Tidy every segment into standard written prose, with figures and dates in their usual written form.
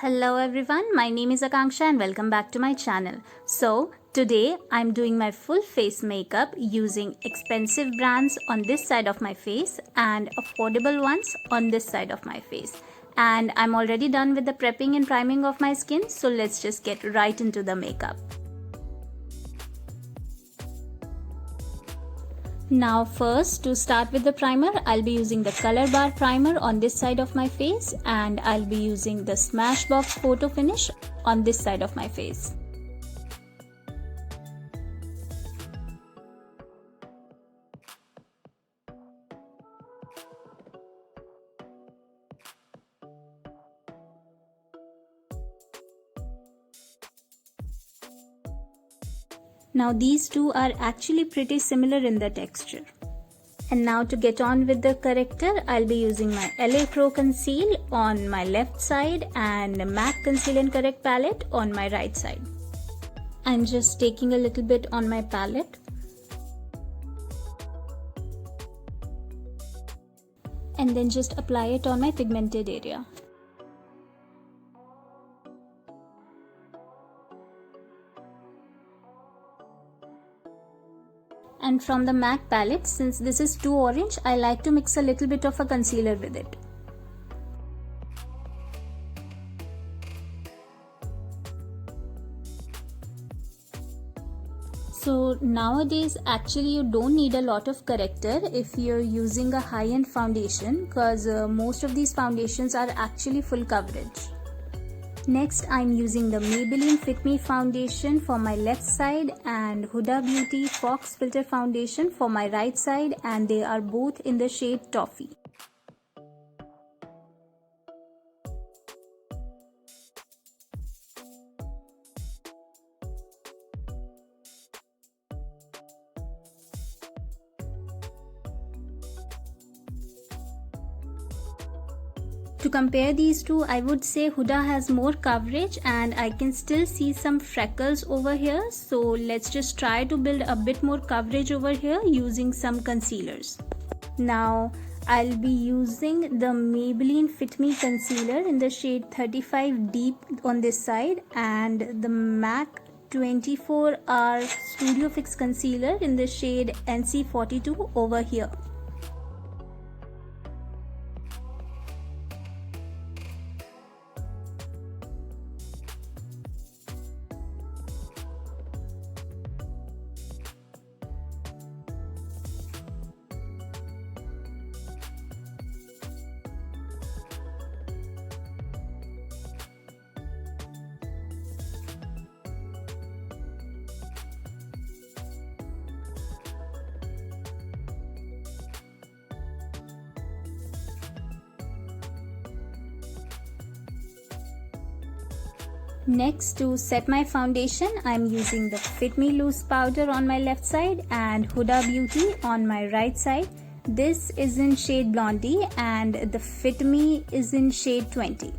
Hello everyone, my name is Akanksha and welcome back to my channel. So today I'm doing my full face makeup using expensive brands on this side of my face and affordable ones on this side of my face. And I'm already done with the prepping and priming of my skin, so let's just get right into the makeup. Now first, to start with the primer, I'll be using the Color Bar primer on this side of my face and I'll be using the Smashbox Photo Finish on this side of my face. Now these two are actually pretty similar in the texture. And now to get on with the corrector, I'll be using my LA Pro Conceal on my left side and MAC Conceal and Correct palette on my right side. I'm just taking a little bit on my palette. And then just apply it on my pigmented area. And from the MAC palette, since this is too orange, I like to mix a little bit of a concealer with it. So nowadays actually you don't need a lot of corrector if you're using a high-end foundation, because most of these foundations are actually full coverage. Next, I'm using the Maybelline Fit Me foundation for my left side and Huda Beauty Fox Filter foundation for my right side, and they are both in the shade Toffee. To compare these two, I would say Huda has more coverage and I can still see some freckles over here. So let's just try to build a bit more coverage over here using some concealers. Now I'll be using the Maybelline Fit Me concealer in the shade 35 Deep on this side and the MAC 24-hour Studio Fix concealer in the shade NC42 over here. Next, to set my foundation, I'm using the Fit Me Loose powder on my left side and Huda Beauty on my right side. This is in shade Blondie and the Fit Me is in shade 20.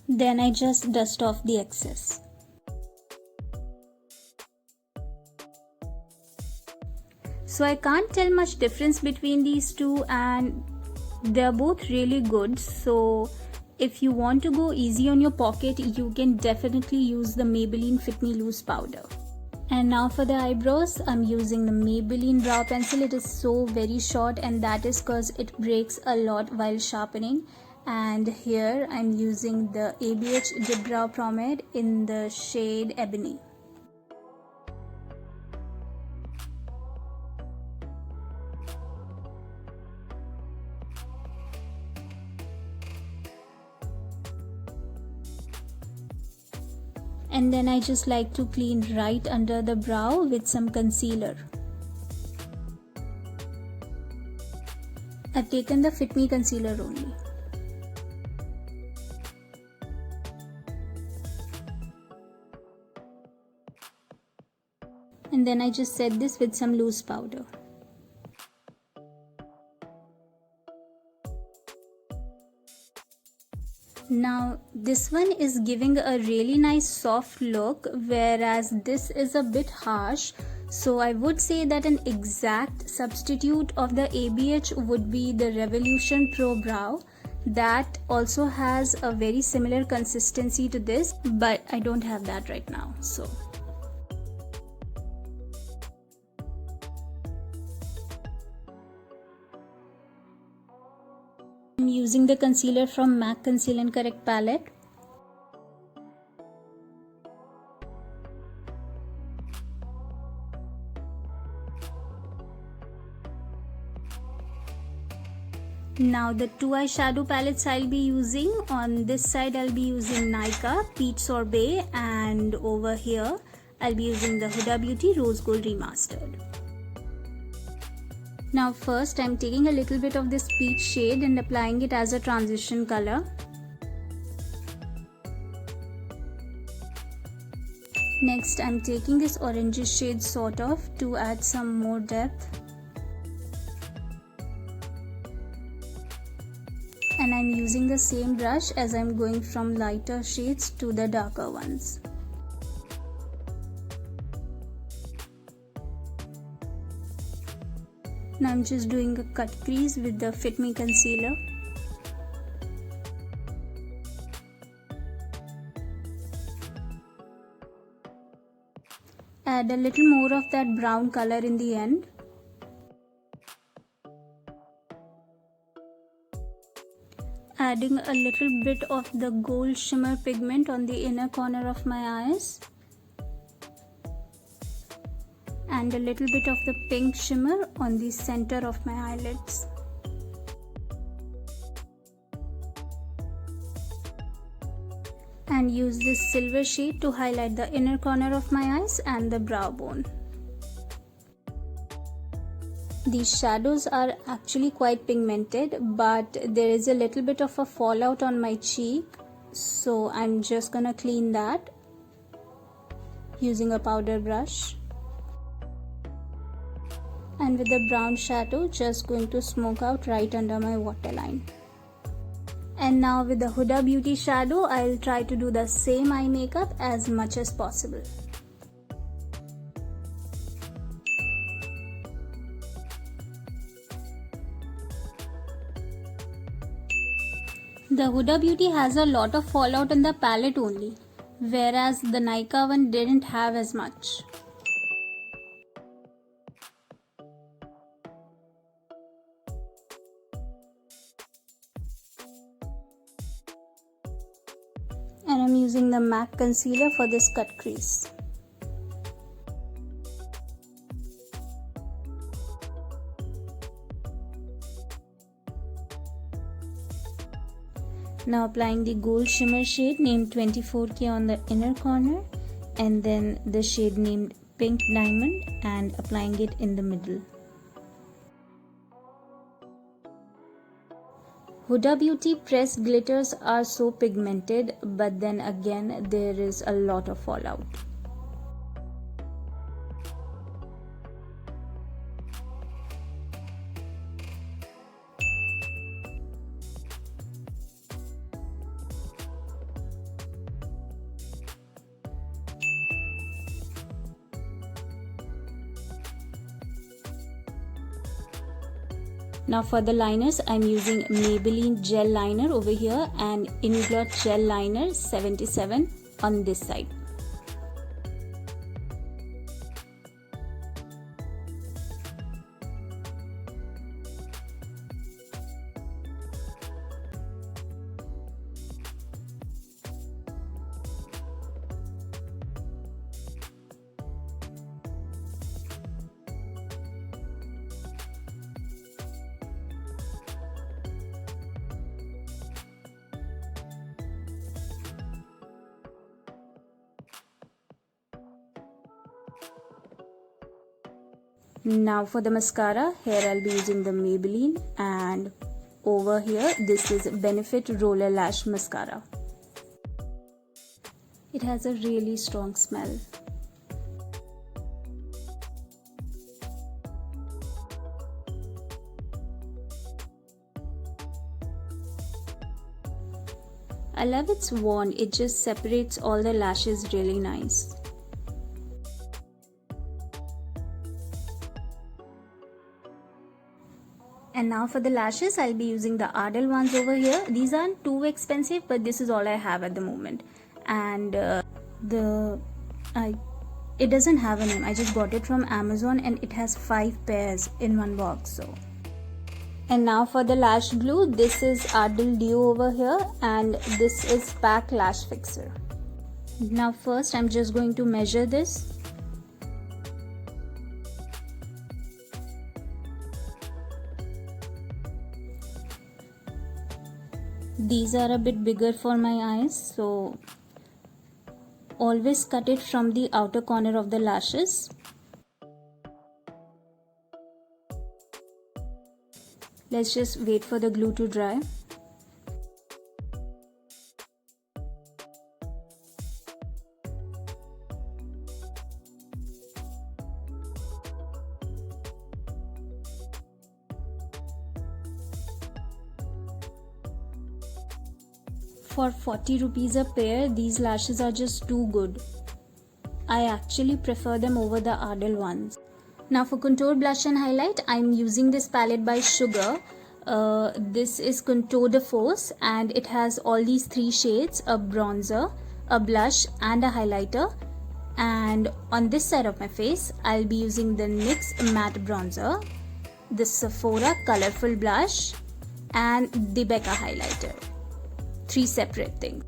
Then I just dust off the excess. So I can't tell much difference between these two and they're both really good. So if you want to go easy on your pocket, you can definitely use the Maybelline Fit Me Loose powder. And now for the eyebrows, I'm using the Maybelline brow pencil. It is so very short and that is because it breaks a lot while sharpening. And here I'm using the ABH Dip Brow Pomade in the shade Ebony. And then I just like to clean right under the brow with some concealer. I've taken the Fit Me concealer only. And then I just set this with some loose powder. Now this one is giving a really nice soft look, whereas this is a bit harsh. So I would say that an exact substitute of the ABH would be the Revolution Pro Brow. That also has a very similar consistency to this, but I don't have that right now. So I'm using the concealer from MAC Conceal and Correct palette. Now the two eyeshadow palettes I'll be using, on this side I'll be using Nykaa Peach Sorbet, and over here I'll be using the Huda Beauty Rose Gold Remastered. Now first I'm taking a little bit of this peach shade and applying it as a transition color. Next I'm taking this orangish shade sort of to add some more depth. And I'm using the same brush as I'm going from lighter shades to the darker ones. Now I'm just doing a cut crease with the Fit Me concealer. Add a little more of that brown color in the end. Adding a little bit of the gold shimmer pigment on the inner corner of my eyes. And a little bit of the pink shimmer on the center of my eyelids. And use this silver shade to highlight the inner corner of my eyes and the brow bone. These shadows are actually quite pigmented, but there is a little bit of a fallout on my cheek, so I'm just gonna clean that using a powder brush. And with the brown shadow, just going to smoke out right under my waterline. And now with the Huda Beauty shadow, I'll try to do the same eye makeup as much as possible. The Huda Beauty has a lot of fallout in the palette only, whereas the Nykaa one didn't have as much. And I'm using the MAC concealer for this cut crease. Now applying the gold shimmer shade named 24K on the inner corner, and then the shade named Pink Diamond, and applying it in the middle. Huda Beauty pressed glitters are so pigmented, but then again there is a lot of fallout. Now for the liners, I'm using Maybelline Gel Liner over here and Inglot Gel Liner 77 on this side. Now for the mascara, here I'll be using the Maybelline, and over here this is Benefit Roller Lash Mascara. It has a really strong smell. I love its wand, it just separates all the lashes really nice. And now for the lashes, I'll be using the Ardell ones over here. These aren't too expensive, but this is all I have at the moment. And it doesn't have a name. I just got it from Amazon and it has 5 pairs in one box. So. And now for the lash glue, this is Ardell Duo over here and this is Pack Lash Fixer. Now first I'm just going to measure this. These are a bit bigger for my eyes, so always cut it from the outer corner of the lashes. Let's just wait for the glue to dry. For 40 rupees a pair, these lashes are just too good. I actually prefer them over the Ardell ones. Now for contour, blush and highlight, I'm using this palette by Sugar. This is Contour de Force and it has all these 3 shades, a bronzer, a blush and a highlighter. And on this side of my face, I'll be using the NYX Matte Bronzer, the Sephora Colorful Blush and the Becca Highlighter. 3 separate things.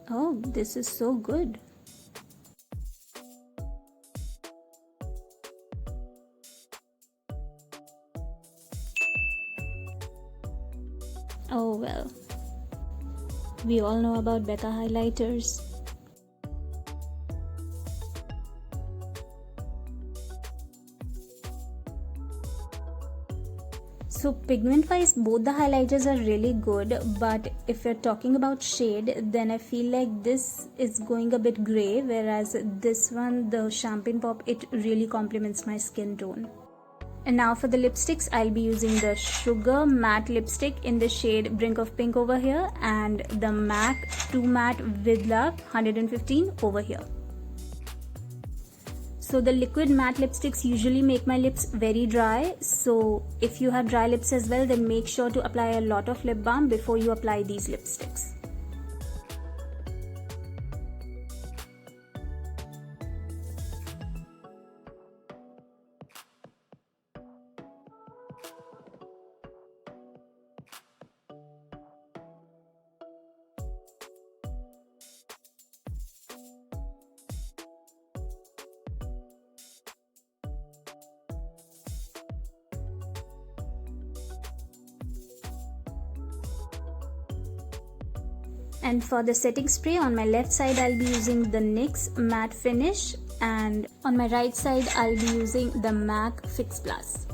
Oh, this is so good. Oh well, we all know about Becca highlighters. So pigment wise, both the highlighters are really good, but if you're talking about shade, then I feel like this is going a bit grey, whereas this one, the Champagne Pop, it really complements my skin tone. And now for the lipsticks, I'll be using the Sugar Matte Lipstick in the shade Brink of Pink over here and the MAC 2 Matte With Love 115 over here. So the liquid matte lipsticks usually make my lips very dry, so if you have dry lips as well, then make sure to apply a lot of lip balm before you apply these lipsticks. And for the setting spray, on my left side I'll be using the NYX Matte Finish and on my right side I'll be using the MAC Fix Plus.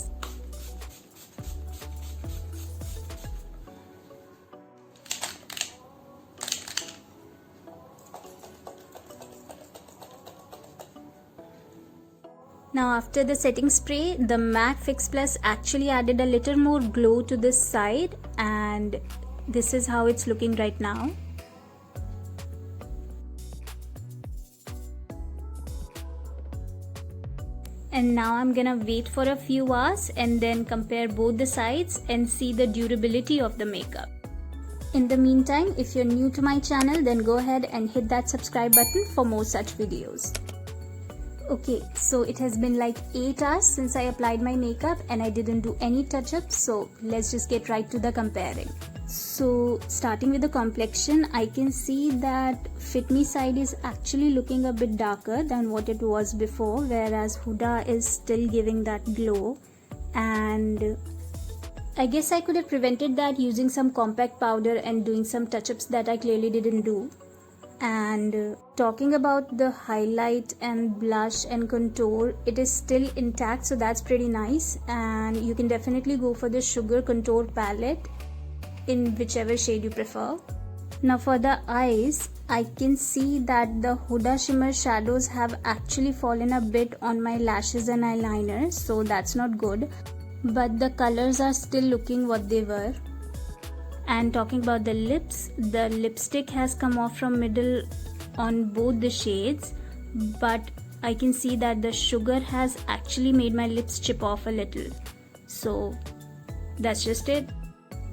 Now after the setting spray, the MAC Fix Plus actually added a little more glow to this side, and this is how it's looking right now. And now I'm gonna wait for a few hours and then compare both the sides and see the durability of the makeup. In the meantime, if you're new to my channel, then go ahead and hit that subscribe button for more such videos. Okay, so it has been like 8 hours since I applied my makeup and I didn't do any touch-ups, so let's just get right to the comparing. So starting with the complexion, I can see that Fit Me side is actually looking a bit darker than what it was before, whereas Huda is still giving that glow. And I guess I could have prevented that using some compact powder and doing some touch-ups that I clearly didn't do. And talking about the highlight and blush and contour, it is still intact, so that's pretty nice. And you can definitely go for the Sugar Contour palette in whichever shade you prefer. Now for the eyes, I can see that the Huda Shimmer shadows have actually fallen a bit on my lashes and eyeliner, so that's not good. But the colors are still looking what they were. And talking about the lips, the lipstick has come off from middle on both the shades, but I can see that the sugar has actually made my lips chip off a little. So that's just it.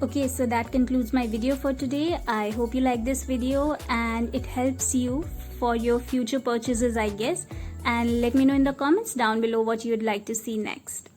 Okay, so that concludes my video for today. I hope you like this video and it helps you for your future purchases, I guess. And let me know in the comments down below what you'd like to see next.